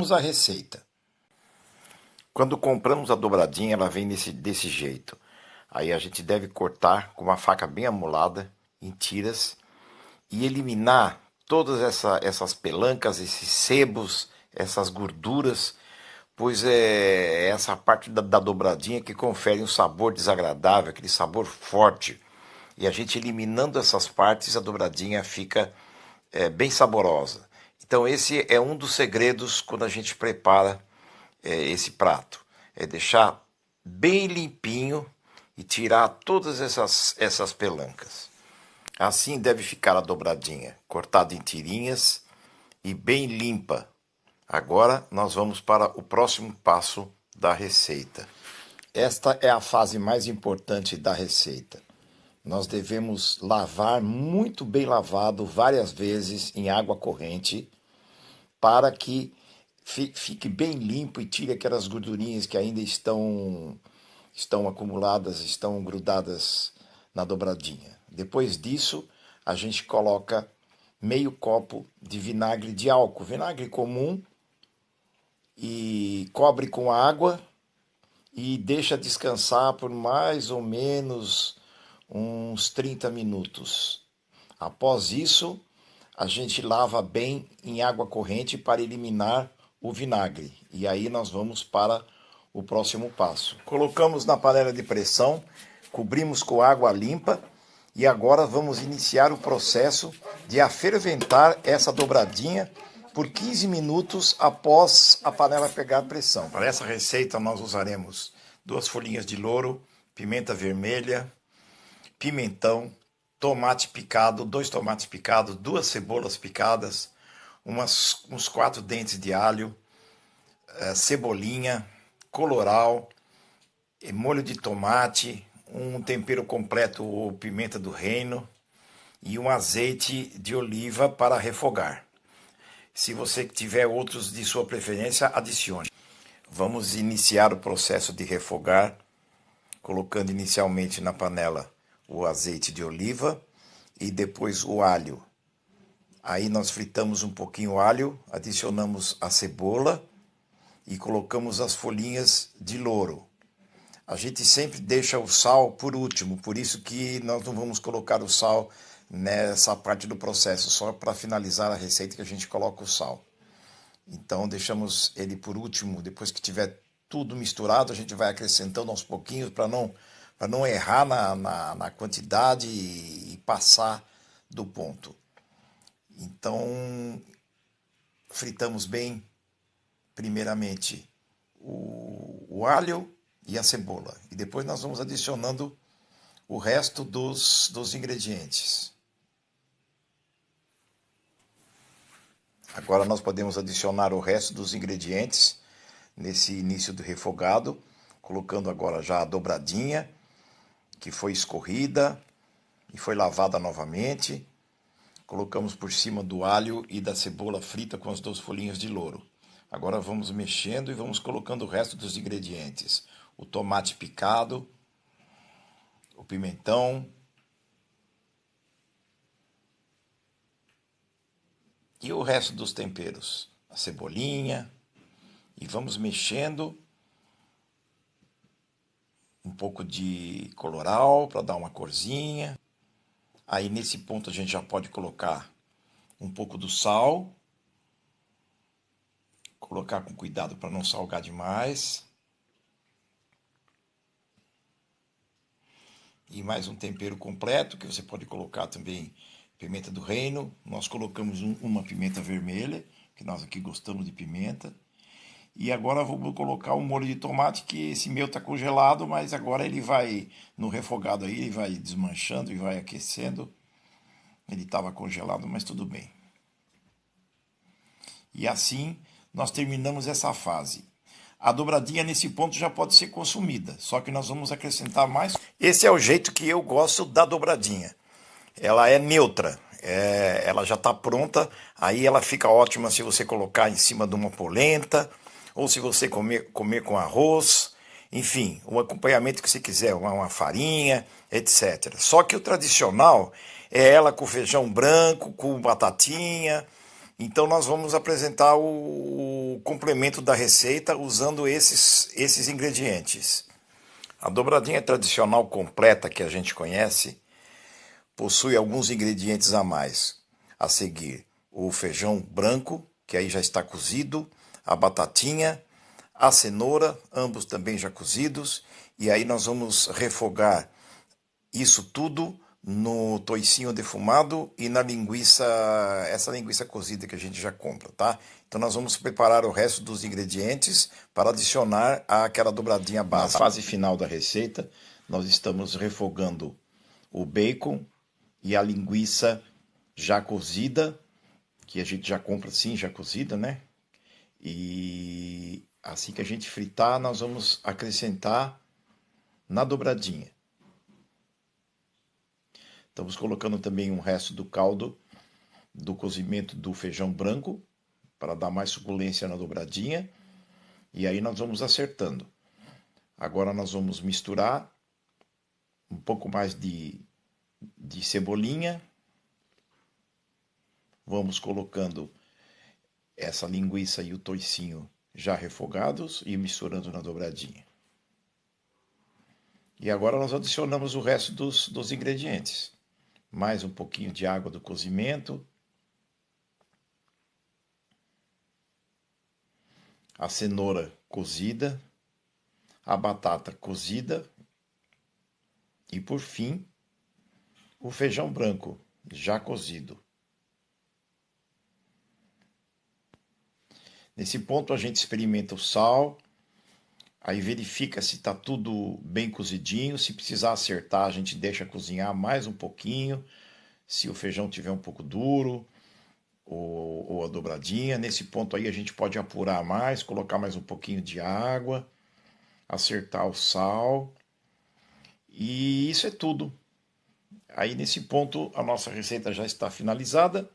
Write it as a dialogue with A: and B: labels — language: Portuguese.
A: Vamos à receita. Quando compramos a dobradinha, ela vem desse jeito. Aí a gente deve cortar com uma faca bem amolada em tiras e eliminar todas essas pelancas, esses sebos, essas gorduras, pois é essa parte da dobradinha que confere um sabor desagradável, aquele sabor forte. E a gente eliminando essas partes, a dobradinha fica bem saborosa. Então esse é um dos segredos quando a gente prepara esse prato. É deixar bem limpinho e tirar todas essas pelancas. Assim deve ficar a dobradinha, cortada em tirinhas e bem limpa. Agora nós vamos para o próximo passo da receita. Esta é a fase mais importante da receita. Nós devemos lavar muito bem lavado várias vezes em água corrente para que fique bem limpo e tire aquelas gordurinhas que ainda estão acumuladas, estão grudadas na dobradinha. Depois disso, a gente coloca meio copo de vinagre de álcool, vinagre comum, e cobre com água e deixa descansar por mais ou menos uns 30 minutos. Após isso, a gente lava bem em água corrente para eliminar o vinagre. E aí nós vamos para o próximo passo. Colocamos na panela de pressão, cobrimos com água limpa e agora vamos iniciar o processo de aferventar essa dobradinha por 15 minutos após a panela pegar pressão. Para essa receita nós usaremos 2 folhinhas de louro, pimenta vermelha, pimentão, tomate picado, 2 tomates picados, 2 cebolas picadas, uns 4 dentes de alho, cebolinha, colorau, molho de tomate, um tempero completo ou pimenta do reino e um azeite de oliva para refogar. Se você tiver outros de sua preferência, adicione. Vamos iniciar o processo de refogar, colocando inicialmente na panela o azeite de oliva e depois o alho. Aí nós fritamos um pouquinho o alho, adicionamos a cebola e colocamos as folhinhas de louro. A gente sempre deixa o sal por último, por isso que nós não vamos colocar o sal nessa parte do processo, só para finalizar a receita que a gente coloca o sal. Então deixamos ele por último, depois que tiver tudo misturado, a gente vai acrescentando aos pouquinhos para não errar na quantidade e passar do ponto. Então fritamos bem, primeiramente, o alho e a cebola. E depois nós vamos adicionando o resto dos ingredientes. Agora nós podemos adicionar o resto dos ingredientes nesse início do refogado, colocando agora já a dobradinha, que foi escorrida e foi lavada novamente. Colocamos por cima do alho e da cebola frita com as 2 folhinhas de louro. Agora vamos mexendo e vamos colocando o resto dos ingredientes. O tomate picado, o pimentão e o resto dos temperos. A cebolinha. E vamos mexendo. Um pouco de colorau para dar uma corzinha. Aí nesse ponto a gente já pode colocar um pouco do sal. Colocar com cuidado para não salgar demais. E mais um tempero completo, que você pode colocar também pimenta do reino. Nós colocamos uma pimenta vermelha, que nós aqui gostamos de pimenta. E agora vou colocar um molho de tomate, que esse meu está congelado, mas agora ele vai, no refogado aí, ele vai desmanchando e vai aquecendo. Ele estava congelado, mas tudo bem. E assim nós terminamos essa fase. A dobradinha nesse ponto já pode ser consumida, só que nós vamos acrescentar mais. Esse é o jeito que eu gosto da dobradinha. Ela é neutra, ela já está pronta, aí ela fica ótima se você colocar em cima de uma polenta, ou se você comer com arroz, enfim, o acompanhamento que você quiser, uma farinha, etc. Só que o tradicional é ela com feijão branco, com batatinha, Então nós vamos apresentar o complemento da receita usando esses ingredientes. A dobradinha tradicional completa que a gente conhece possui alguns ingredientes a mais. A seguir, o feijão branco, que aí já está cozido, a batatinha, a cenoura, ambos também já cozidos, e aí nós vamos refogar isso tudo no toicinho defumado e na linguiça, essa linguiça cozida que a gente já compra, tá? Então nós vamos preparar o resto dos ingredientes para adicionar àquela dobradinha básica. Na fase final da receita, nós estamos refogando o bacon e a linguiça já cozida, que a gente já compra assim, já cozida, né? E assim que a gente fritar, nós vamos acrescentar na dobradinha. Estamos colocando também um resto do caldo do cozimento do feijão branco para dar mais suculência na dobradinha. E aí nós vamos acertando. Agora nós vamos misturar um pouco mais de cebolinha. Vamos colocando essa linguiça e o toicinho já refogados e misturando na dobradinha. E agora nós adicionamos o resto dos ingredientes. Mais um pouquinho de água do cozimento. A cenoura cozida. A batata cozida. E por fim, o feijão branco já cozido. Nesse ponto a gente experimenta o sal, aí verifica se está tudo bem cozidinho. Se precisar acertar, a gente deixa cozinhar mais um pouquinho. Se o feijão tiver um pouco duro ou a dobradinha, nesse ponto aí a gente pode apurar mais, colocar mais um pouquinho de água, acertar o sal. E isso é tudo. Aí nesse ponto a nossa receita já está finalizada.